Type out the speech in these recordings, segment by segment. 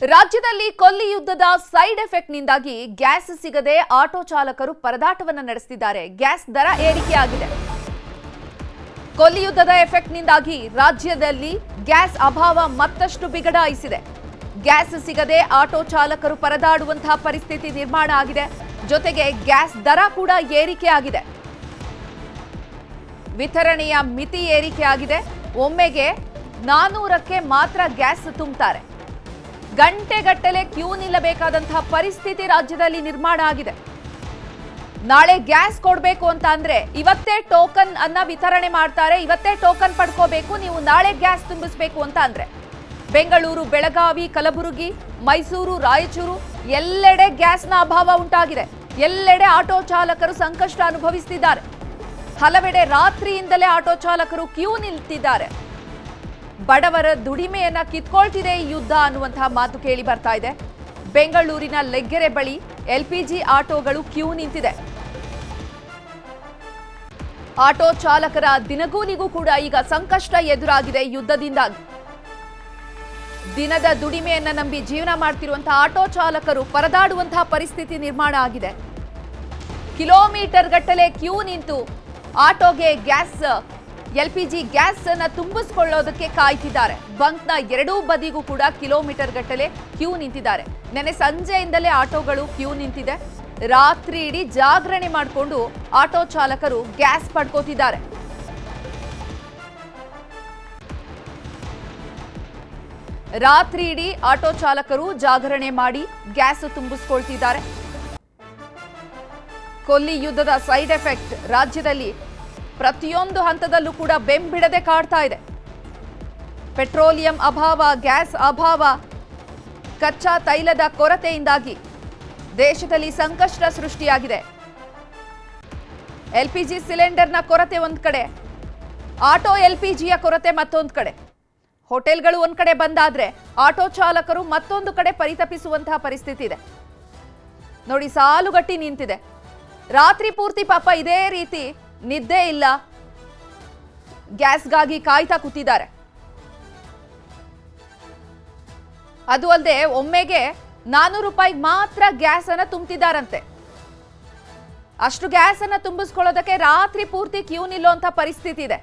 ರಾಜ್ಯದಲ್ಲಿ ಕೊಲ್ಲಿ ಯುದ್ಧದ ಸೈಡ್ ಎಫೆಕ್ಟ್ನಿಂದಾಗಿ ಗ್ಯಾಸ್ ಸಿಗದೆ ಆಟೋ ಚಾಲಕರು ಪರದಾಟವನ್ನು ನಡೆಸುತ್ತಿದ್ದಾರೆ. ಗ್ಯಾಸ್ ದರ ಏರಿಕೆಯಾಗಿದೆ. ಕೊಲ್ಲಿ ಯುದ್ಧದ ಎಫೆಕ್ಟ್ನಿಂದಾಗಿ ರಾಜ್ಯದಲ್ಲಿ ಗ್ಯಾಸ್ ಅಭಾವ ಮತ್ತಷ್ಟು ಬಿಗಡಾಯಿಸಿದೆ. ಗ್ಯಾಸ್ ಸಿಗದೆ ಆಟೋ ಚಾಲಕರು ಪರದಾಡುವಂತಹ ಪರಿಸ್ಥಿತಿ ನಿರ್ಮಾಣ ಆಗಿದೆ. ಜೊತೆಗೆ ಗ್ಯಾಸ್ ದರ ಕೂಡ ಏರಿಕೆಯಾಗಿದೆ. ವಿತರಣೆಯ ಮಿತಿ ಏರಿಕೆಯಾಗಿದೆ. ಒಮ್ಮೆಗೆ 400ಕ್ಕೆ ಮಾತ್ರ ಗ್ಯಾಸ್ ತುಂಬುತ್ತಾರೆ. ಗಂಟೆಗಟ್ಟಲೆ ಕ್ಯೂ ನಿಲ್ಲಬೇಕಾದಂತಹ ಪರಿಸ್ಥಿತಿ ರಾಜ್ಯದಲ್ಲಿ ನಿರ್ಮಾಣ ಆಗಿದೆ. ನಾಳೆ ಗ್ಯಾಸ್ ಕೊಡಬೇಕು ಅಂತ ಅಂದ್ರೆ ಇವತ್ತೇ ಟೋಕನ್ ಅನ್ನ ವಿತರಣೆ ಮಾಡ್ತಾರೆ. ಇವತ್ತೇ ಟೋಕನ್ ಪಡ್ಕೋಬೇಕು, ನೀವು ನಾಳೆ ಗ್ಯಾಸ್ ತುಂಬಿಸಬೇಕು ಅಂತ ಅಂದ್ರೆ ಬೆಂಗಳೂರು, ಬೆಳಗಾವಿ, ಕಲಬುರಗಿ, ಮೈಸೂರು, ರಾಯಚೂರು ಎಲ್ಲೆಡೆ ಗ್ಯಾಸ್ನ ಅಭಾವ ಉಂಟಾಗಿದೆ. ಎಲ್ಲೆಡೆ ಆಟೋ ಚಾಲಕರು ಸಂಕಷ್ಟ ಅನುಭವಿಸುತ್ತಿದ್ದಾರೆ. ಹಲವೆಡೆ ರಾತ್ರಿಯಿಂದಲೇ ಆಟೋ ಚಾಲಕರು ಕ್ಯೂ ನಿಲ್ತಿದ್ದಾರೆ. ಬಡವರ ದುಡಿಮೆಯನ್ನ ಕಿತ್ಕೊಳ್ತಿದೆ ಈ ಯುದ್ಧ ಅನ್ನುವಂತಹ ಮಾತು ಕೇಳಿ ಬರ್ತಾ ಇದೆ. ಬೆಂಗಳೂರಿನ ಲೆಗ್ಗೆರೆ ಬಳಿ ಎಲ್ಪಿಜಿ ಆಟೋಗಳು ಕ್ಯೂ ನಿಂತಿದೆ. ಆಟೋ ಚಾಲಕರ ದಿನಗೂಲಿಗೂ ಕೂಡ ಈಗ ಸಂಕಷ್ಟ ಎದುರಾಗಿದೆ ಯುದ್ಧದಿಂದಾಗಿ. ದಿನದ ದುಡಿಮೆಯನ್ನ ನಂಬಿ ಜೀವನ ಮಾಡ್ತಿರುವಂತಹ ಆಟೋ ಚಾಲಕರು ಪರದಾಡುವಂತಹ ಪರಿಸ್ಥಿತಿ ನಿರ್ಮಾಣ ಆಗಿದೆ. ಕಿಲೋಮೀಟರ್ ಗಟ್ಟಲೆ ಕ್ಯೂ ನಿಂತು ಆಟೋಗೆ ಗ್ಯಾಸ್ ಎಲ್ಪಿಜಿ ಗ್ಯಾಸ್ ಅನ್ನ ತುಂಬಿಸಿಕೊಳ್ಳೋದಕ್ಕೆ ಕಾಯ್ತಿದ್ದಾರೆ. ಬಂಕ್ನ ಎರಡೂ ಬದಿಗೂ ಕೂಡ ಕಿಲೋಮೀಟರ್ ಗಟ್ಟಲೆ ಕ್ಯೂ ನಿಂತಿದ್ದಾರೆ. ನೆನ್ನೆ ಸಂಜೆಯಿಂದಲೇ ಆಟೋಗಳು ಕ್ಯೂ ನಿಂತಿದೆ. ರಾತ್ರಿ ಇಡೀ ಜಾಗರಣೆ ಮಾಡಿಕೊಂಡು ಆಟೋ ಚಾಲಕರು ಗ್ಯಾಸ್ ಪಡ್ಕೋತಿದ್ದಾರೆ. ರಾತ್ರಿ ಇಡೀ ಆಟೋ ಚಾಲಕರು ಜಾಗರಣೆ ಮಾಡಿ ಗ್ಯಾಸ್ ತುಂಬಿಸ್ಕೊಳ್ತಿದ್ದಾರೆ. ಕೊಲ್ಲಿ ಯುದ್ಧದ ಸೈಡ್ ಎಫೆಕ್ಟ್ ರಾಜ್ಯದಲ್ಲಿ ಪ್ರತಿಯೊಂದು ಹಂತದಲ್ಲೂ ಕೂಡ ಬೆಂಬಿಡದೆ ಕಾಡ್ತಾ ಇದೆ. ಪೆಟ್ರೋಲಿಯಂ ಅಭಾವ, ಗ್ಯಾಸ್ ಅಭಾವ, ಕಚ್ಚಾ ತೈಲದ ಕೊರತೆಯಿಂದಾಗಿ ದೇಶದಲ್ಲಿ ಸಂಕಷ್ಟ ಸೃಷ್ಟಿಯಾಗಿದೆ. ಎಲ್ಪಿಜಿ ಸಿಲಿಂಡರ್ನ ಕೊರತೆ ಒಂದ್ ಕಡೆ, ಆಟೋ ಎಲ್ಪಿಜಿಯ ಕೊರತೆ ಮತ್ತೊಂದು ಕಡೆ. ಹೋಟೆಲ್ಗಳು ಒಂದ್ ಕಡೆ ಬಂದಾದ್ರೆ ಆಟೋ ಚಾಲಕರು ಮತ್ತೊಂದು ಕಡೆ ಪರಿತಪಿಸುವಂತಹ ಪರಿಸ್ಥಿತಿ ಇದೆ. ನೋಡಿ, ಸಾಲುಗಟ್ಟಿ ನಿಂತಿದೆ. ರಾತ್ರಿ ಪೂರ್ತಿ ಪಾಪ ಇದೇ ರೀತಿ ನಿದ್ದೆ ಇಲ್ಲ, ಗ್ಯಾಸ್ಗಾಗಿ ಕಾಯ್ತಾ ಕೂತಿದ್ದಾರೆ. ಅದು ಅಲ್ಲದೆ ಒಮ್ಮೆಗೆ 400 ರೂಪಾಯಿ ಮಾತ್ರ ಗ್ಯಾಸ್ ಅನ್ನ ತುಂಬುತ್ತಿದ್ದಾರಂತೆ. ಅಷ್ಟು ಗ್ಯಾಸ್ ಅನ್ನ ತುಂಬಿಸ್ಕೊಳ್ಳೋದಕ್ಕೆ ರಾತ್ರಿ ಪೂರ್ತಿ ಕ್ಯೂ ನಿಲ್ಲುವಂತ ಪರಿಸ್ಥಿತಿ ಇದೆ.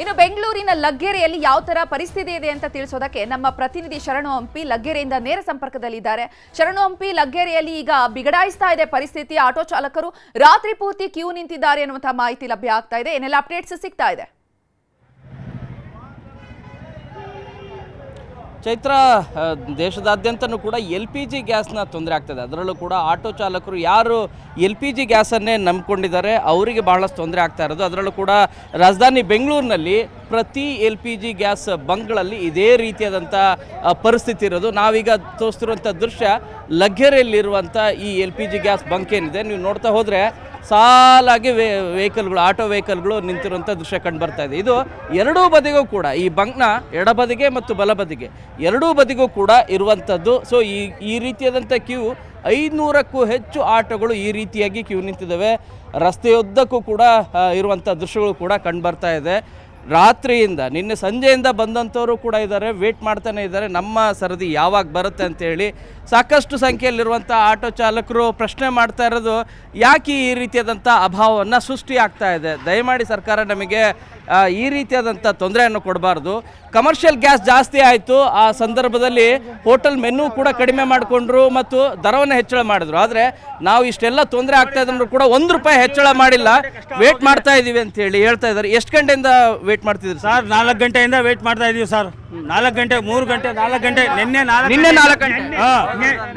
ಇನ್ನು ಬೆಂಗಳೂರಿನ ಲಗ್ಗೆರೆಯಲ್ಲಿ ಯಾವ ತರ ಪರಿಸ್ಥಿತಿ ಇದೆ ಅಂತ ತಿಳಿಸೋದಕ್ಕೆ ನಮ್ಮ ಪ್ರತಿನಿಧಿ ಶರಣು ಹಂಪಿ ಲಗ್ಗೆರೆಯಿಂದ ನೇರ ಸಂಪರ್ಕದಲ್ಲಿದ್ದಾರೆ. ಶರಣು ಹಂಪಿ, ಲಗ್ಗೆರೆಯಲ್ಲಿ ಈಗ ಬಿಗಡಾಯಿಸ್ತಾ ಇದೆ ಪರಿಸ್ಥಿತಿ. ಆಟೋ ಚಾಲಕರು ರಾತ್ರಿ ಪೂರ್ತಿ ಕ್ಯೂ ನಿಂತಿದ್ದಾರೆ ಅನ್ನುವಂತಹ ಮಾಹಿತಿ ಲಭ್ಯ ಆಗ್ತಾ ಇದೆ. ಏನೆಲ್ಲ ಅಪ್ಡೇಟ್ಸ್ ಸಿಗ್ತಾ ಇದೆ? ಚೈತ್ರ, ದೇಶದಾದ್ಯಂತನೂ ಕೂಡ LPG ಗ್ಯಾಸ್ನ ತೊಂದರೆ ಆಗ್ತದೆ. ಅದರಲ್ಲೂ ಕೂಡ ಆಟೋ ಚಾಲಕರು ಯಾರು LPG ಗ್ಯಾಸನ್ನೇ ನಂಬಿಕೊಂಡಿದ್ದಾರೆ ಅವರಿಗೆ ಬಹಳಷ್ಟು ತೊಂದರೆ ಆಗ್ತಾ ಇರೋದು. ಅದರಲ್ಲೂ ಕೂಡ ರಾಜಧಾನಿ ಬೆಂಗಳೂರಿನಲ್ಲಿ ಪ್ರತಿ LPG ಗ್ಯಾಸ್ ಬಂಕ್ಗಳಲ್ಲಿ ಇದೇ ರೀತಿಯಾದಂಥ ಪರಿಸ್ಥಿತಿ ಇರೋದು. ನಾವೀಗ ತೋರಿಸ್ತಿರುವಂಥ ದೃಶ್ಯ ಲಗ್ಗೆರೆಯಲ್ಲಿರುವಂಥ ಈ LPG ಗ್ಯಾಸ್ ಬಂಕ್ ಏನಿದೆ. ನೀವು ನೋಡ್ತಾ ಹೋದರೆ ಸಾಲಾಗಿ ವೆಹಿಕಲ್ಗಳು, ಆಟೋ ವೆಹಿಕಲ್ಗಳು ನಿಂತಿರುವಂಥ ದೃಶ್ಯ ಕಂಡು ಬರ್ತಾ ಇದೆ. ಇದು ಎರಡೂ ಬದಿಗೂ ಕೂಡ, ಈ ಬಂಕ್ನ ಎಡಬದಿಗೆ ಮತ್ತು ಬಲಬದಿಗೆ ಎರಡೂ ಬದಿಗೂ ಕೂಡ ಇರುವಂಥದ್ದು. ಸೊ ಈ ರೀತಿಯಾದಂಥ ಕ್ಯೂ 500ಕ್ಕೂ ಹೆಚ್ಚು ಆಟೋಗಳು ಈ ರೀತಿಯಾಗಿ ಕ್ಯೂ ನಿಂತಿದ್ದಾವೆ. ರಸ್ತೆಯುದ್ದಕ್ಕೂ ಕೂಡ ಇರುವಂಥ ದೃಶ್ಯಗಳು ಕೂಡ ಕಂಡು ಬರ್ತಾ ಇದೆ. ರಾತ್ರಿಯಿಂದ, ನಿನ್ನೆ ಸಂಜೆಯಿಂದ ಬಂದಂಥವರು ಕೂಡ ಇದ್ದಾರೆ, ವೇಟ್ ಮಾಡ್ತಾನೆ ಇದ್ದಾರೆ ನಮ್ಮ ಸರದಿ ಯಾವಾಗ ಬರುತ್ತೆ ಅಂತೇಳಿ. ಸಾಕಷ್ಟು ಸಂಖ್ಯೆಯಲ್ಲಿರುವಂಥ ಆಟೋ ಚಾಲಕರು ಪ್ರಶ್ನೆ ಮಾಡ್ತಾ ಇರೋದು, ಯಾಕೆ ಈ ರೀತಿಯಾದಂಥ ಅಭಾವವನ್ನು ಸೃಷ್ಟಿ ಆಗ್ತಾ ಇದೆ? ದಯಮಾಡಿ ಸರ್ಕಾರ ನಮಗೆ ಈ ರೀತಿಯಾದಂಥ ತೊಂದರೆಯನ್ನು ಕೊಡಬಾರ್ದು. ಕಮರ್ಷಿಯಲ್ ಗ್ಯಾಸ್ ಜಾಸ್ತಿ ಆಯಿತು, ಆ ಸಂದರ್ಭದಲ್ಲಿ ಹೋಟೆಲ್ ಮೆನು ಕೂಡ ಕಡಿಮೆ ಮಾಡಿಕೊಂಡ್ರು ಮತ್ತು ದರವನ್ನು ಹೆಚ್ಚಳ ಮಾಡಿದ್ರು. ಆದರೆ ನಾವು ಇಷ್ಟೆಲ್ಲ ತೊಂದರೆ ಆಗ್ತಾ ಇದ್ರು ಕೂಡ ₹1 ಹೆಚ್ಚಳ ಮಾಡಿಲ್ಲ, ವೇಟ್ ಮಾಡ್ತಾ ಇದ್ದೀವಿ ಅಂತ ಹೇಳಿ ಹೇಳ್ತಾ ಇದ್ದಾರೆ. ಎಷ್ಟು ಗಂಟೆಯಿಂದ ವೇಟ್ ಮಾಡ್ತಿದ್ರು ಸರ್? 4 ಗಂಟೆಯಿಂದ ವೇಟ್ ಮಾಡ್ತಾ ಇದೀವಿ ಸರ್. 4 ಗಂಟೆ, 3 ಗಂಟೆ, 4 ಗಂಟೆ. ನಿನ್ನೆ 4 ಗಂಟೆ,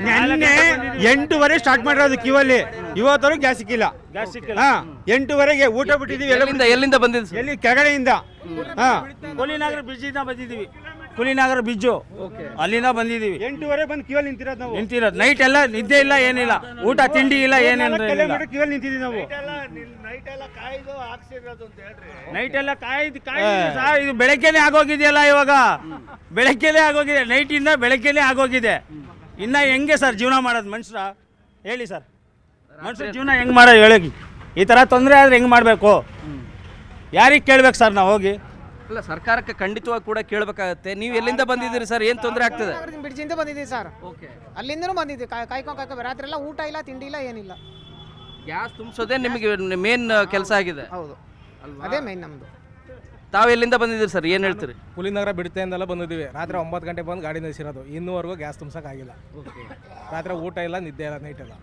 ನಿನ್ನೆ 8ವರೆ ಸ್ಟಾರ್ಟ್ ಮಾಡಿರೋದು ಕ್ಯೂ ಅಲ್ಲಿ. ಇವತ್ತವರೆಗೂ ಗ್ಯಾಸ್ ಸಿಕ್ಕಿಲ್ಲ. 8ವರೆಗೆ ಊಟ ಬಿಟ್ಟಿದೀವಿ. ಎಲ್ಲಿಂದ ಬಂದಿದ್ದು? ಎಲ್ಲಿ? ಕೆಳಗಡೆಯಿಂದ. ಕೊಲಿನಗರ ಬ್ರಿಡ್ಜ್ ಇಂದ ಬಂದಿದ್ದೀವಿ. ಕುಲಿನಗರ ಬ್ರಿಡ್ಜು ಅಲ್ಲಿಂದ ಬಂದಿದ್ದೀವಿ. 8ವರೆ ಬಂದು ಕ್ಯೂ ನಿಂತಿರೋದು ನಾವು. ನಿಂತಿರೋದು ನೈಟ್ ಎಲ್ಲ ನಿದ್ದೆ ಇಲ್ಲ, ಏನಿಲ್ಲ, ಊಟ ತಿಂಡಿ ಇಲ್ಲ, ಏನಿಲ್ಲ. ಕ್ಯೂ ನಿಂತಿದ್ದೀವಿ ನಾವು. ನೈಟ್ ಎಲ್ಲ ಕಾಯ್ದು ಇದು ಬೆಳಗ್ಗೆನೆ ಆಗೋಗಿದೆಯಲ್ಲ. ಇವಾಗ ಬೆಳಗ್ಗೆನೆ ಆಗೋಗಿದೆ, ನೈಟಿಂದ ಬೆಳಗ್ಗೆನೆ ಆಗೋಗಿದೆ. ಇನ್ನ ಹೆಂಗೆ ಸರ್ ಜೀವನ ಮಾಡೋದು ಮನುಷ್ಯರ? ಹೇಳಿ ಸರ್, ಮನುಷ್ಯರ ಜೀವನ ಹೆಂಗ್ ಮಾಡೋದು ಹೇಳಿ. ಈ ಥರ ತೊಂದರೆ ಆದರೆ ಹೆಂಗೆ ಮಾಡಬೇಕು? ಯಾರಿಗೆ ಕೇಳ್ಬೇಕು ಸರ್ ನಾವು ಹೋಗಿ? ಅಲ್ಲ, ಸರ್ಕಾರಕ್ಕೆ ಖಂಡಿತವಾಗಿ ಕೂಡ ಕೇಳಬೇಕಾಗತ್ತೆ. ನೀವು ಎಲ್ಲಿಂದ ಬಂದಿದ್ದೀರಿ ಸರ್? ಏನು ತೊಂದರೆ ಆಗ್ತದೆ? ಬಿಡ್ಜಿಂದ ಬಂದಿದ್ದೀವಿ ಸರ್. ಓಕೆ. ಅಲ್ಲಿಂದನೂ ಬಂದಿದ್ದೀವಿ. ಕಾಯ್ಕೊ ರಾತ್ರಿ ಎಲ್ಲ ಊಟ ಇಲ್ಲ, ತಿಂಡಿ ಇಲ್ಲ, ಏನಿಲ್ಲ. ಗ್ಯಾಸ್ ತುಂಬಿಸೋದೇ ನಿಮಗೆ ಮೇನ್ ಕೆಲಸ ಆಗಿದೆ. ಹೌದು, ಅದೇ ಮೇನ್ ನಮ್ಮದು. ತಾವು ಎಲ್ಲಿಂದ ಬಂದಿದ್ದೀರಿ ಸರ್? ಏನು ಹೇಳ್ತೀರಿ? ಹುಲಿನಗರ ಬಿಡ್ತೆಯಿಂದೆಲ್ಲ ಬಂದಿದ್ದೀವಿ. ರಾತ್ರಿ 9 ಗಂಟೆ ಬಂದು ಗಾಡಿ ನಿಲ್ಲಿಸಿರೋದು. ಇನ್ನೂವರೆಗೂ ಗ್ಯಾಸ್ ತುಂಬಿಸೋಕ್ಕಾಗಿಲ್ಲ. ರಾತ್ರಿ ಊಟ ಇಲ್ಲ, ನಿದ್ದೆ ಇಲ್ಲ, ನೈಟ್ ಇಲ್ಲ.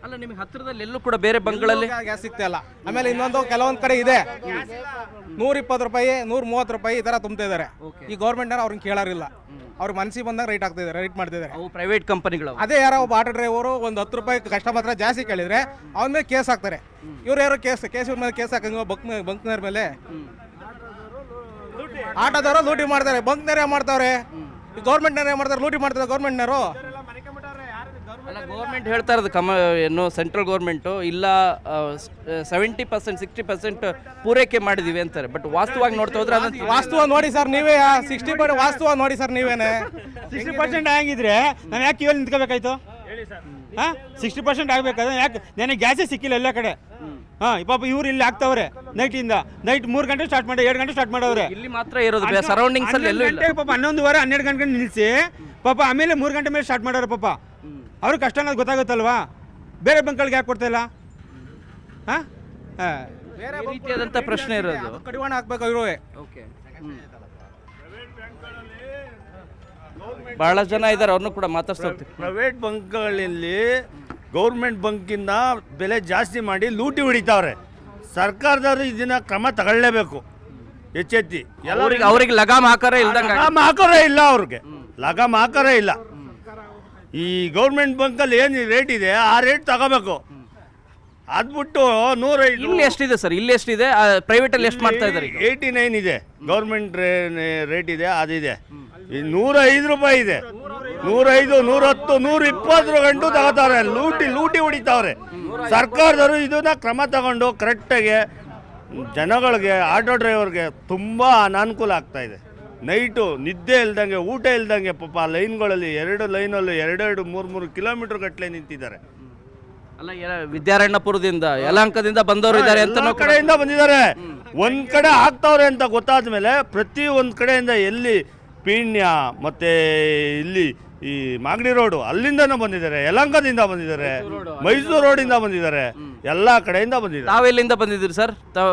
ಅಲ್ಲ, ನಿಮಗೆ ಹತ್ತಿರದಲ್ಲಿ ಎಲ್ಲೂ ಕೂಡ ಬೇರೆ ಬಂಕ್ಗಳಲ್ಲಿ ಗ್ಯಾಸ್ ಸಿಗ್ತಾ ಇಲ್ಲ. ಆಮೇಲೆ ಇನ್ನೊಂದು ಕೆಲವೊಂದು ಕಡೆ ಇದೆ 120 ರೂಪಾಯಿ 130 ರೂಪಾಯಿ ಈ ಥರ ತುಂಬ್ತಾ ಇದ್ದಾರೆ. ಈ ಗೌರ್ಮೆಂಟ್ನವ್ರು ಅವ್ರನ್ನ ಕೇಳೋರಿಲ್ಲ. ಅವ್ರ ಮನಸ್ಸಿಗೆ ಬಂದಾಗ ರೇಟ್ ಮಾಡ್ತಿದ್ದಾರೆ. ಅವು ಪ್ರೈವೇಟ್ ಕಂಪನಿಗಳು. ಅದೇ ಯಾರೋ ಒಬ್ಬ ಆಟೋ ಡ್ರೈವರು ಒಂದು 10 ರೂಪಾಯಿ ಕಸ್ಟಮರ್ ಹತ್ರ ಜಾಸ್ತಿ ಕೇಳಿದ್ರೆ ಅವನ ಮೇಲೆ ಕೇಸ್ ಹಾಕ್ತಾರೆ. ಇವ್ರು ಯಾರೋ ಕೇಸ್ ಮೇಲೆ ಕೇಸ್ ಹಾಕಂಗ ಬಂಕ್ನವ್ರ ಮೇಲೆ. ಆಟೋದವರು ಲೂಟಿ ಮಾಡ್ತಾರೆ, ಬಂಕ್ನವರೇ ಮಾಡ್ತಾವ್ರೆ, ಗೌರ್ಮೆಂಟ್ನವರೇ ಮಾಡ್ತಾರೆ, ಲೂಟಿ ಮಾಡ್ತಾರೆ ಗೌರ್ಮೆಂಟ್ನವರು. ಅಲ್ಲ, ಗೌರ್ಮೆಂಟ್ ಹೇಳ್ತಾ ಇರೋದು ಏನು ಸೆಂಟ್ರಲ್ ಗೌರ್ಮೆಂಟು ಇಲ್ಲ 70% 60% ಪೂರೈಕೆ ಮಾಡಿದೀವಿ ಅಂತಾರೆ. ಬಟ್ ವಾಸ್ತವವಾಗಿ ನೋಡ್ತಾ ಹೋದ್ರೆ ಅದನ್ನು ವಾಸ್ತವ ನೋಡಿ ಸರ್ ನೀವೇ. 60% ವಾಸ್ತವ ನೋಡಿ ಸರ್ ನೀವೇನೆ. 60% ಆಗಿದ್ರೆ ನಾವು ಯಾಕೆ ಇವಾಗ ನಿಂತ್ಕೋಬೇಕಾಯ್ತು? ಹಾಂ, 60% ಆಗಬೇಕಾದ್ರೆ ಯಾಕೆ? ನನಗೆ ಗ್ಯಾಸೇ ಸಿಕ್ಕಿಲ್ಲ ಎಲ್ಲ ಕಡೆ. ಹಾಂ, ಪಾಪ ಇವ್ರು ಇಲ್ಲಿ ಆಗ್ತಾವ್ರೆ ನೈಟ್ 3 ಗಂಟೆ ಸ್ಟಾರ್ಟ್ ಮಾಡಿ 2 ಗಂಟೆ ಸ್ಟಾರ್ಟ್ ಮಾಡವ್ರೆ. ಇಲ್ಲಿ ಮಾತ್ರ ಇರೋದು, ಸರೌಂಡಿಂಗ್ಸ್ ಅಲ್ಲಿ ಎಲ್ಲೂ ಇಲ್ಲ. ಪಾಪ 11 12 ಗಂಟೆ ನಿಲ್ಲಿಸಿ ಪಾಪ ಆಮೇಲೆ 3 ಗಂಟೆ ಮೇಲೆ ಸ್ಟಾರ್ಟ್ ಮಾಡೋರು. ಪಾಪ ಅವ್ರಿಗೆ ಕಷ್ಟ ಅನ್ನೋದು ಗೊತ್ತಾಗುತ್ತಲ್ವಾ? ಬೇರೆ ಬಂಕ್ಗಳಿಗೆ ಯಾಕೆ ಕೊಡ್ತಾ ಇಲ್ಲ? ಹಾಂ, ಬೇರೆ ರೀತಿಯಾದಂಥ ಪ್ರಶ್ನೆ ಇರೋದು. ಕಡಿವಾಣ ಹಾಕ್ಬೇಕು ಇರುವೆ. ಓಕೆ. ಬಹಳ ಜನ ಇದ್ದಾರೆ, ಅವ್ರನ್ನೂ ಕೂಡ ಮಾತಾಡ್ತಾ ಹೋಗ್ತೀವಿ. ಪ್ರೈವೇಟ್ ಬಂಕ್ಗಳಲ್ಲಿ ಗೌರ್ಮೆಂಟ್ ಬಂಕಿಂದ ಬೆಲೆ ಜಾಸ್ತಿ ಮಾಡಿ ಲೂಟಿ ಹೊಡಿತಾವ್ರೆ. ಸರ್ಕಾರದವರು ಇದನ್ನ ಕ್ರಮ ತಗೊಳ್ಳೇಬೇಕು ಎಚ್ಚೆತ್ತಿ. ಅವ್ರಿಗೆ ಲಗಾಮ್ ಹಾಕರೇ ಇಲ್ದಂಗೆ. ಲಗಾಮ್ ಹಾಕೋರೇ ಇಲ್ಲ, ಅವ್ರಿಗೆ ಲಗಾಮ್ ಹಾಕೋರೇ ಇಲ್ಲ. ಈ ಗೌರ್ಮೆಂಟ್ ಬಂಕಲ್ಲಿ ಏನು ರೇಟ್ ಇದೆ ಆ ರೇಟ್ ತಗೋಬೇಕು. ಅದ್ಬಿಟ್ಟು 105 ಇಲ್ಲಿ ಎಷ್ಟಿದೆ ಸರ್? ಇಲ್ಲಿ ಎಷ್ಟಿದೆ? ಪ್ರೈವೇಟ್ ಅಲ್ಲಿ ಎಷ್ಟು ಮಾಡ್ತಾ ಇದ್ದಾರೆ? 89 ಇದೆ ಗೌರ್ಮೆಂಟ್ ರೇಟ್ ಇದೆ, ಅದಿದೆ. 105 ರೂಪಾಯಿ ಇದೆ. 105 110 120 ಗಂಟು ತಗೋತಾವ್ರೆ. ಲೂಟಿ ಹೊಡಿತಾವ್ರೆ. ಸರ್ಕಾರದವರು ಇದನ್ನ ಕ್ರಮ ತಗೊಂಡು ಕರೆಕ್ಟಾಗಿ ಜನಗಳಿಗೆ, ಆಟೋ ಡ್ರೈವರ್ಗೆ ತುಂಬ ಅನಾನುಕೂಲ ಆಗ್ತಾ ಇದೆ. ನೈಟು ನಿದ್ದೆ ಇಲ್ದಂಗೆ, ಊಟ ಇಲ್ದಂಗೆ ಪಾಪ ಲೈನ್ಗಳಲ್ಲಿ 2 ಲೈನಲ್ಲಿ 2-3 ಕಿಲೋಮೀಟರ್ ಗಟ್ಟಲೆ ನಿಂತಿದ್ದಾರೆ. ಅಲ್ಲ, ವಿದ್ಯಾರಣ್ಯಪುರದಿಂದ ಯಲಹಂಕದಿಂದ ಬಂದವರು ಇದ್ದಾರೆ ಅಂತ ಎಲ್ಲ ಕಡೆಯಿಂದ ಬಂದಿದ್ದಾರೆ. ಒಂದ್ ಕಡೆ ಆಗ್ತಾವ್ರೆ ಅಂತ ಗೊತ್ತಾದ ಮೇಲೆ ಪ್ರತಿ ಒಂದು ಕಡೆಯಿಂದ ಎಲ್ಲಿ ಪೀಣ್ಯ ಮತ್ತೆ ಇಲ್ಲಿ ಈ ಮಾಗಡಿ ರೋಡು ಅಲ್ಲಿಂದನೂ ಬಂದಿದ್ದಾರೆ, ಯಲಹಂಕದಿಂದ ಬಂದಿದ್ದಾರೆ, ಮೈಸೂರು ರೋಡಿಂದ ಬಂದಿದ್ದಾರೆ, ಎಲ್ಲ ಕಡೆಯಿಂದ ಬಂದಿದ್ದಾರೆ. ತಾವೆಲ್ಲಿಂದ ಬಂದಿದ್ದೀರಿ ಸರ್? ತಾವು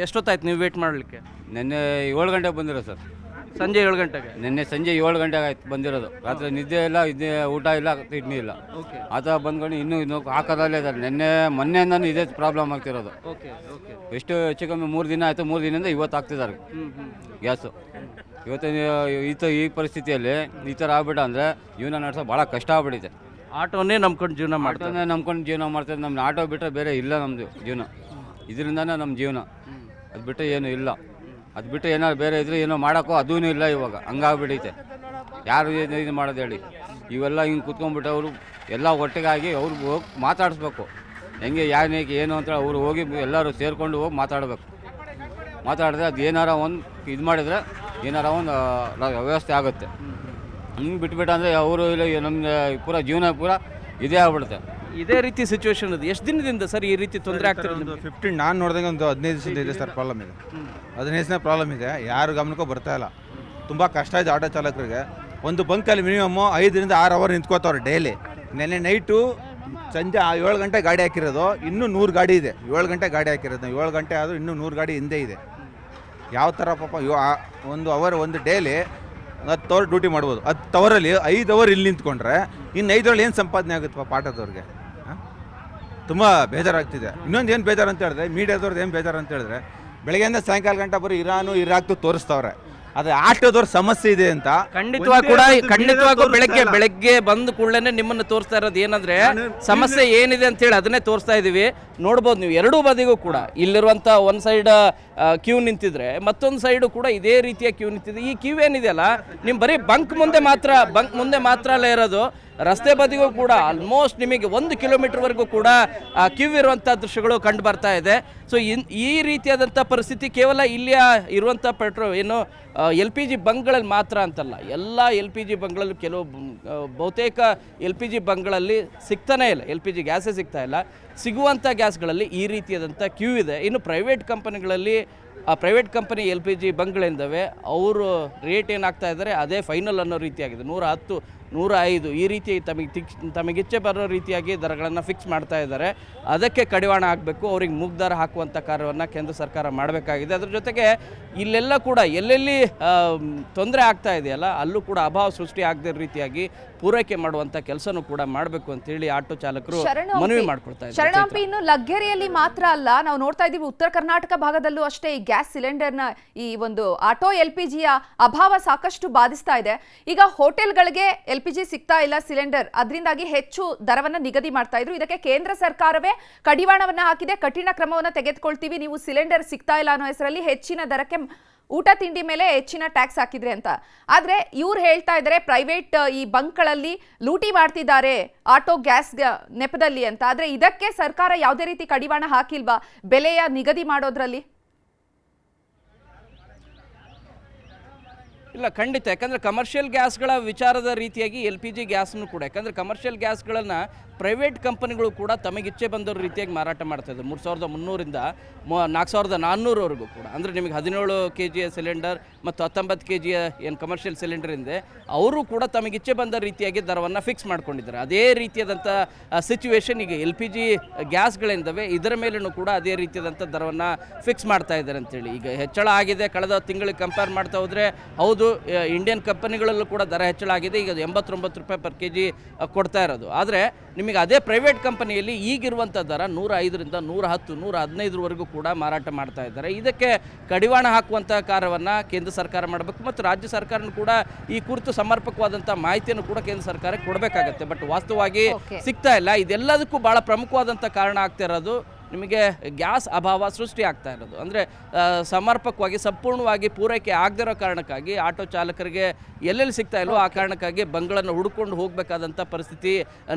ಎಷ್ಟೊತ್ತಾಯ್ತು ನೀವು ವೇಟ್ ಮಾಡಲಿಕ್ಕೆ? ನಿನ್ನೆ 7 ಗಂಟೆಗೆ ಬಂದಿರೋ ಸರ್. ಸಂಜೆ 7 ಗಂಟೆಗೆ? ನಿನ್ನೆ ಸಂಜೆ 7 ಗಂಟೆಗೆ ಆಯ್ತು ಬಂದಿರೋದು. ರಾತ್ರಿ ನಿದ್ದೆ ಇಲ್ಲ, ಊಟ ಇಲ್ಲ, ತಿಂಡಿ ಇಲ್ಲ. ಆತ ಬಂದ್ಕೊಂಡು ಇನ್ನೂ ಹಾಕೋದಲ್ಲೇ ಇದ್ದಾರೆ. ಮೊನ್ನೆಯಿಂದನೂ ಇದೇ ಪ್ರಾಬ್ಲಮ್ ಆಗ್ತಿರೋದು. ಎಷ್ಟು ಹೆಚ್ಚು ಕಮ್ಮಿ 3 ದಿನ ಆಯಿತು. 3 ದಿನದಿಂದ ಇವತ್ತು ಆಗ್ತಿದ್ದಾರೆ ಗ್ಯಾಸು. ಇವತ್ತು ಈ ಪರಿಸ್ಥಿತಿಯಲ್ಲಿ ಈ ಥರ ಆಗ್ಬಿಟ್ಟ ಅಂದರೆ ಜೀವನ ನಡೆಸೋ ಭಾಳ ಕಷ್ಟ ಆಗ್ಬಿಟ್ಟಿದೆ. ಆಟೋನೇ ನಂಬ್ಕೊಂಡು ಜೀವನ ಮಾಡ್ತಾರೆ. ನಂಬ್ಕೊಂಡು ಜೀವನ ಮಾಡ್ತಾರೆ. ನಮ್ಮ ಆಟೋ ಬಿಟ್ಟರೆ ಬೇರೆ ಇಲ್ಲ ನಮ್ಮದು ಜೀವನ. ಇದರಿಂದನೇ ನಮ್ಮ ಜೀವನ. ಅದು ಬಿಟ್ಟರೆ ಏನೂ ಇಲ್ಲ. ಅದು ಬಿಟ್ಟು ಏನಾದ್ರು ಬೇರೆ ಇದ್ರೆ ಏನೋ ಮಾಡೋಕ್ಕೋ ಅದೂ ಇಲ್ಲ. ಇವಾಗ ಹಂಗಾಗ್ಬಿಟ್ಟೈತೆ. ಯಾರು ಇದು ಮಾಡೋದು ಹೇಳಿ? ಇವೆಲ್ಲ ಹಿಂಗೆ ಕುತ್ಕೊಂಡ್ಬಿಟ್ಟು ಅವರು ಎಲ್ಲ ಒಟ್ಟಿಗಾಗಿ ಅವ್ರಿಗೆ ಹೋಗಿ ಮಾತಾಡಿಸ್ಬೇಕು. ಹೆಂಗೆ ಯಾಕೆ ಏನು ಅಂತೇಳಿ ಅವ್ರು ಹೋಗಿ ಎಲ್ಲರೂ ಸೇರಿಕೊಂಡು ಹೋಗಿ ಮಾತಾಡಿದ್ರೆ ಅದು ಏನಾರ ಒಂದು ಇದು ಮಾಡಿದರೆ ಏನಾರ ಒಂದು ವ್ಯವಸ್ಥೆ ಆಗುತ್ತೆ. ಹಿಂಗೆ ಬಿಟ್ಬಿಟ್ಟು ಅಂದರೆ ಅವರು ಇಲ್ಲ ನಮಗೆ ಪೂರ ಜೀವನ ಪೂರ ಇದೇ ಆಗ್ಬಿಡುತ್ತೆ. ಇದೇ ರೀತಿ ಸಿಚುವೇಶನ್ ಇದೆ. ಎಷ್ಟು ದಿನದಿಂದ ಸರ್ ಈ ರೀತಿ ತೊಂದರೆ ಆಗ್ತಿರೋದು? 15 ನಾನು ನೋಡಿದಂಗೆ ಒಂದು 15 ದಿವಸದಿಂದ ಇದೆ ಸರ್. ಪ್ರಾಬ್ಲಮ್ ಇದೆ, 15 ದಿವಸ ಪ್ರಾಬ್ಲಮ್ ಇದೆ. ಯಾರು ಗಮನಕ್ಕೂ ಬರ್ತಾ ಇಲ್ಲ. ತುಂಬ ಕಷ್ಟ ಇದೆ ಆಟೋ ಚಾಲಕರಿಗೆ. ಒಂದು ಬಂಕಲ್ಲಿ ಮಿನಿಮಮ್ 5 ರಿಂದ 6 ಅವರ್ ನಿಂತ್ಕೋತಾವ್ರೆ ಡೈಲಿ. ನೆನ್ನೆ ನೈಟು ಸಂಜೆ 7 ಗಂಟೆ ಗಾಡಿ ಹಾಕಿರೋದು, ಇನ್ನೂ 100 ಗಾಡಿ ಇದೆ. 7 ಗಂಟೆ ಗಾಡಿ ಹಾಕಿರೋದು, 7 ಗಂಟೆ ಆದರೂ ಇನ್ನೂ 100 ಗಾಡಿ ಹಿಂದೆ ಇದೆ. ಯಾವ ಥರ ಪಾಪ 1 ಅವರ್ ಒಂದು ಡೈಲಿ 10 ಅವರ್ ಡ್ಯೂಟಿ ಮಾಡ್ಬೋದು. 10 ಅವರಲ್ಲಿ 5 ಅವರ್ ಇಲ್ಲಿ ನಿಂತ್ಕೊಂಡ್ರೆ ಇನ್ನು 5 ಅವರಲ್ಲಿ ಏನು ಸಂಪಾದನೆ ಆಗುತ್ತೆ ಪಾಪ ಆಟೋದವ್ರಿಗೆ? ತುಂಬ ಬೇಜಾರಾಗ್ತಿದೆ. ಇನ್ನೊಂದು ಏನು ಬೇಜಾರು ಅಂತ ಹೇಳಿದ್ರೆ, ಮೀಡಿಯಾದವ್ರದ್ದು ಏನು ಬೇಜಾರು ಅಂತ ಹೇಳಿದ್ರೆ, ಬೆಳಗ್ಗೆಯಿಂದ ಸಾಯಂಕಾಲ ಗಂಟೆ ಬರೀ ಇರಾಕ್ತು ತೋರಿಸ್ತವ್ರೆ. ಅದೇ ಆಟೋದವ್ರ ಸಮಸ್ಯೆ ಇದೆ ಅಂತ ಖಂಡಿತವಾಗೂ ಬೆಳಗ್ಗೆ ಬಂದ ಕೂಡಲೇ ನಿಮ್ಮನ್ನು ತೋರಿಸ್ತಾ ಇರೋದು ಏನಂದ್ರೆ ಸಮಸ್ಯೆ ಏನಿದೆ ಅಂತ ಹೇಳಿ ಅದನ್ನೇ ತೋರಿಸ್ತಾ ಇದೀವಿ. ನೋಡ್ಬೋದು ನೀವು ಎರಡೂ ಬದಿಗೂ ಕೂಡ ಇಲ್ಲಿರುವಂಥ ಒಂದು ಸೈಡ್ ಕ್ಯೂ ನಿಂತಿದ್ರೆ ಮತ್ತೊಂದು ಸೈಡು ಕೂಡ ಇದೇ ರೀತಿಯ ಕ್ಯೂ ನಿಂತಿದೆ. ಈ ಕ್ಯೂ ಏನಿದೆಯಲ್ಲ ನಿಮ್ಮ ಬರೀ ಬಂಕ್ ಮುಂದೆ ಮಾತ್ರ ಅಲ್ಲ ಇರೋದು, ರಸ್ತೆ ಬದಿಗೂ ಕೂಡ ಆಲ್ಮೋಸ್ಟ್ ನಿಮಗೆ 1 ಕಿಲೋಮೀಟರ್ವರೆಗೂ ಕೂಡ ಕ್ಯೂ ಇರುವಂಥ ದೃಶ್ಯಗಳು ಕಂಡು ಬರ್ತಾ ಇದೆ. ಸೊ ಈ ರೀತಿಯಾದಂಥ ಪರಿಸ್ಥಿತಿ ಕೇವಲ ಇಲ್ಲಿಯ ಇರುವಂಥ LPG ಬಂಕ್ಗಳಲ್ಲಿ ಮಾತ್ರ ಅಂತಲ್ಲ, ಎಲ್ಲ LPG ಬಂಕ್ಗಳಲ್ಲೂ ಬಹುತೇಕ LPG ಬಂಕ್ಗಳಲ್ಲಿ ಸಿಗ್ತಾನೇ ಇಲ್ಲ, LPG ಗ್ಯಾಸೇ ಸಿಗ್ತಾ ಇಲ್ಲ. ಸಿಗುವಂಥ ಗ್ಯಾಸ್ಗಳಲ್ಲಿ ಈ ರೀತಿಯಾದಂಥ ಕ್ಯೂ ಇದೆ. ಇನ್ನು ಪ್ರೈವೇಟ್ ಕಂಪನಿಗಳಲ್ಲಿ ಪ್ರೈವೇಟ್ ಕಂಪನಿ LPG ಬಂಕ್ಗಳಿಂದವೆ ಅವರು ರೇಟ್ ಏನಾಗ್ತಾ ಇದ್ದಾರೆ ಅದೇ ಫೈನಲ್ ಅನ್ನೋ ರೀತಿಯಾಗಿದೆ. 110, 105 ಈ ರೀತಿ ತಮಗಿಚ್ಛೆ ಬರೋ ರೀತಿಯಾಗಿ ದರಗಳನ್ನು ಫಿಕ್ಸ್ ಮಾಡ್ತಾ ಇದ್ದಾರೆ. ಅದಕ್ಕೆ ಕಡಿವಾಣ ಹಾಕಬೇಕು, ಅವ್ರಿಗೆ ಮೂಗ್ದಾರ ಹಾಕುವಂಥ ಕಾರ್ಯವನ್ನು ಕೇಂದ್ರ ಸರ್ಕಾರ ಮಾಡಬೇಕಾಗಿದೆ. ಅದ್ರ ಜೊತೆಗೆ ಇಲ್ಲೆಲ್ಲ ಕೂಡ ಎಲ್ಲೆಲ್ಲಿ ತೊಂದರೆ ಆಗ್ತಾ ಇದೆಯಲ್ಲ ಅಲ್ಲೂ ಕೂಡ ಅಭಾವ ಸೃಷ್ಟಿ ಆಗದೇ ರೀತಿಯಾಗಿ ಪೂರೈಕೆ ಮಾಡುವಂಥ ಕೆಲಸನೂ ಕೂಡ ಮಾಡಬೇಕು ಅಂತೇಳಿ ಆಟೋ ಚಾಲಕರು ಮನವಿ ಮಾಡ್ಕೊಳ್ತಾ ಇದ್ದಾರೆ. ಶರಣಾಂಪಿ, ಇನ್ನು ಲಗ್ಗೆರೆಯಲ್ಲಿ ಮಾತ್ರ ಅಲ್ಲ, ನಾವು ನೋಡ್ತಾ ಇದ್ದೀವಿ ಉತ್ತರ ಕರ್ನಾಟಕ ಭಾಗದಲ್ಲೂ ಅಷ್ಟೇ ಈ ಗ್ಯಾಸ್ ಸಿಲಿಂಡರ್ನ ಈ ಒಂದು ಆಟೋ LPGಯ ಅಭಾವ ಸಾಕಷ್ಟು ಬಾಧಿಸ್ತಾ ಇದೆ. ಈಗ ಹೋಟೆಲ್ಗಳಿಗೆ LPG ಸಿಗ್ತಾ ಇಲ್ಲ ಸಿಲಿಂಡರ್, ಅದರಿಂದಾಗಿ ಹೆಚ್ಚು ದರವನ್ನು ನಿಗದಿ ಮಾಡ್ತಾ ಇದ್ರು. ಇದಕ್ಕೆ ಕೇಂದ್ರ ಸರ್ಕಾರವೇ ಕಡಿವಾಣವನ್ನ ಹಾಕಿದೆ, ಕಠಿಣ ಕ್ರಮವನ್ನು ತೆಗೆದುಕೊಳ್ತೀವಿ, ನೀವು ಸಿಲಿಂಡರ್ ಸಿಗ್ತಾ ಇಲ್ಲ ಅನ್ನೋ ಹೆಸರಲ್ಲಿ ಹೆಚ್ಚಿನ ದರಕ್ಕೆ ಊಟ ತಿಂಡಿ ಮೇಲೆ ಹೆಚ್ಚಿನ ಟ್ಯಾಕ್ಸ್ ಹಾಕಿದ್ರೆ ಅಂತ. ಆದ್ರೆ ಇವ್ರು ಹೇಳ್ತಾ ಇದ್ದಾರೆ ಪ್ರೈವೇಟ್ ಈ ಬಂಕ್ಗಳಲ್ಲಿ ಲೂಟಿ ಮಾಡ್ತಿದ್ದಾರೆ ಆಟೋ ಗ್ಯಾಸ್ ನೆಪದಲ್ಲಿ ಅಂತ. ಆದ್ರೆ ಇದಕ್ಕೆ ಸರ್ಕಾರ ಯಾವುದೇ ರೀತಿ ಕಡಿವಾಣ ಹಾಕಿಲ್ವಾ ಬೆಲೆಯ ನಿಗದಿ ಮಾಡೋದ್ರಲ್ಲಿ? ಇಲ್ಲ, ಖಂಡಿತ. ಯಾಕಂದರೆ ಕಮರ್ಷಿಯಲ್ ಗ್ಯಾಸ್ಗಳ ವಿಚಾರದ ರೀತಿಯಾಗಿ LPG ಗ್ಯಾಸ್ನು ಕೂಡ, ಯಾಕಂದರೆ ಕಮರ್ಷಿಯಲ್ ಗ್ಯಾಸ್ಗಳನ್ನು ಪ್ರೈವೇಟ್ ಕಂಪನಿಗಳು ಕೂಡ ತಮಗಿಚ್ಛೆ ಬಂದ ರೀತಿಯಾಗಿ ಮಾರಾಟ ಮಾಡ್ತಾಯಿದ್ದಾರೆ. 3300ರಿಂದ 4400ವರೆಗೂ ಕೂಡ. ಅಂದರೆ ನಿಮಗೆ 17 kg ಸಿಲಿಂಡರ್ ಮತ್ತು 19 kg ಏನು ಕಮರ್ಷಿಯಲ್ ಸಿಲಿಂಡರ್ ಇದೆ, ಅವರು ಕೂಡ ತಮಗಿಚ್ಛೆ ಬಂದ ರೀತಿಯಾಗಿ ದರವನ್ನು ಫಿಕ್ಸ್ ಮಾಡ್ಕೊಂಡಿದ್ದಾರೆ. ಅದೇ ರೀತಿಯಾದಂಥ ಸಿಚುವೇಶನ್ ಈಗ LPG ಗ್ಯಾಸ್ಗಳಿಂದವೆ, ಇದರ ಮೇಲೂ ಕೂಡ ಅದೇ ರೀತಿಯಾದಂಥ ದರವನ್ನು ಫಿಕ್ಸ್ ಮಾಡ್ತಾ ಇದ್ದಾರೆ ಅಂತೇಳಿ. ಈಗ ಹೆಚ್ಚಳ ಆಗಿದೆ, ಕಳೆದ ತಿಂಗಳಿಗೆ ಕಂಪೇರ್ ಮಾಡ್ತಾ ಹೋದರೆ ಹೌದು ಇಂಡಿಯನ್ ಕಂಪನಿಗಳಲ್ಲೂ ಕೂಡ ದರ ಹೆಚ್ಚಳ ಆಗಿದೆ. ಈಗ 89 ರೂಪಾಯಿ per kg ಕೊಡ್ತಾ ಇರೋದು. ಆದರೆ ನಿಮಗೆ ಅದೇ ಪ್ರೈವೇಟ್ ಕಂಪನಿಯಲ್ಲಿ ಈಗಿರುವಂಥ ದರ 105ರಿಂದ 110, 115ವರೆಗೂ ಕೂಡ ಮಾರಾಟ ಮಾಡ್ತಾ ಇದ್ದಾರೆ. ಇದಕ್ಕೆ ಕಡಿವಾಣ ಹಾಕುವಂಥ ಕಾರ್ಯವನ್ನು ಕೇಂದ್ರ ಸರ್ಕಾರ ಮಾಡಬೇಕು ಮತ್ತು ರಾಜ್ಯ ಸರ್ಕಾರನೂ ಕೂಡ ಈ ಕುರಿತು ಸಮರ್ಪಕವಾದಂಥ ಮಾಹಿತಿಯನ್ನು ಕೂಡ ಕೇಂದ್ರ ಸರ್ಕಾರಕ್ಕೆ ಕೊಡಬೇಕಾಗತ್ತೆ. ಬಟ್ ವಾಸ್ತವವಾಗಿ ಸಿಗ್ತಾ ಇಲ್ಲ. ಇದೆಲ್ಲದಕ್ಕೂ ಭಾಳ ಪ್ರಮುಖವಾದಂಥ ಕಾರಣ ಆಗ್ತಾ ಇರೋದು ನಿಮಗೆ ಗ್ಯಾಸ್ ಅಭಾವ ಸೃಷ್ಟಿ ಆಗ್ತಾ ಇರೋದು. ಅಂದರೆ ಸಮರ್ಪಕವಾಗಿ ಸಂಪೂರ್ಣವಾಗಿ ಪೂರೈಕೆ ಆಗದಿರೋ ಕಾರಣಕ್ಕಾಗಿ ಆಟೋ ಚಾಲಕರಿಗೆ ಎಲ್ಲೆಲ್ಲಿ ಸಿಗ್ತಾ ಇಲ್ವೋ ಆ ಕಾರಣಕ್ಕಾಗಿ ಬಂಕ್ಗಳನ್ನು ಹುಡ್ಕೊಂಡು ಹೋಗಬೇಕಾದಂಥ ಪರಿಸ್ಥಿತಿ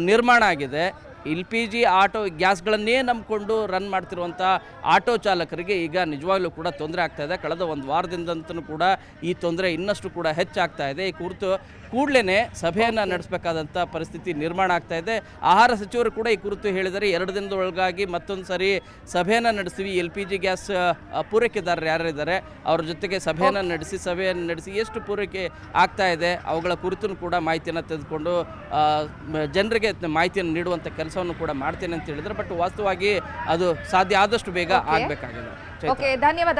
ನಿರ್ಮಾಣ ಆಗಿದೆ. LPG ಆಟೋ ಗ್ಯಾಸ್ಗಳನ್ನೇ ನಂಬಿಕೊಂಡು ರನ್ ಮಾಡ್ತಿರುವಂಥ ಆಟೋ ಚಾಲಕರಿಗೆ ಈಗ ನಿಜವಾಗ್ಲೂ ಕೂಡ ತೊಂದರೆ ಆಗ್ತಾ ಇದೆ. ಕಳೆದ ಒಂದು ವಾರದಿಂದಂತೂ ಕೂಡ ಈ ತೊಂದರೆ ಇನ್ನಷ್ಟು ಕೂಡ ಹೆಚ್ಚಾಗ್ತಾ ಇದೆ. ಈ ಕುರಿತು ಕೂಡಲೇ ಸಭೆಯನ್ನು ನಡೆಸಬೇಕಾದಂಥ ಪರಿಸ್ಥಿತಿ ನಿರ್ಮಾಣ ಆಗ್ತಾ ಇದೆ. ಆಹಾರ ಸಚಿವರು ಕೂಡ ಈ ಕುರಿತು ಹೇಳಿದರೆ 2 ದಿನದ ಒಳಗಾಗಿ ಮತ್ತೊಂದು ಸರಿ ಸಭೆಯನ್ನು ನಡೆಸ್ತೀವಿ, LPG ಗ್ಯಾಸ್ ಪೂರೈಕೆದಾರರು ಯಾರಿದ್ದಾರೆ ಅವ್ರ ಜೊತೆಗೆ ಸಭೆಯನ್ನು ನಡೆಸಿ ಎಷ್ಟು ಪೂರೈಕೆ ಆಗ್ತಾ ಇದೆ ಅವುಗಳ ಕುರಿತು ಕೂಡ ಮಾಹಿತಿಯನ್ನು ತೆಗೆದುಕೊಂಡು ಜನರಿಗೆ ಮಾಹಿತಿಯನ್ನು ನೀಡುವಂಥ ಕೆಲಸವನ್ನು ಕೂಡ ಮಾಡ್ತೇನೆ ಅಂತ ಹೇಳಿದರೆ. ಬಟ್ ವಾಸ್ತವವಾಗಿ ಅದು ಸಾಧ್ಯ ಆದಷ್ಟು ಬೇಗ ಆಗಬೇಕಾಗಿದೆ. ಓಕೆ, ಧನ್ಯವಾದ.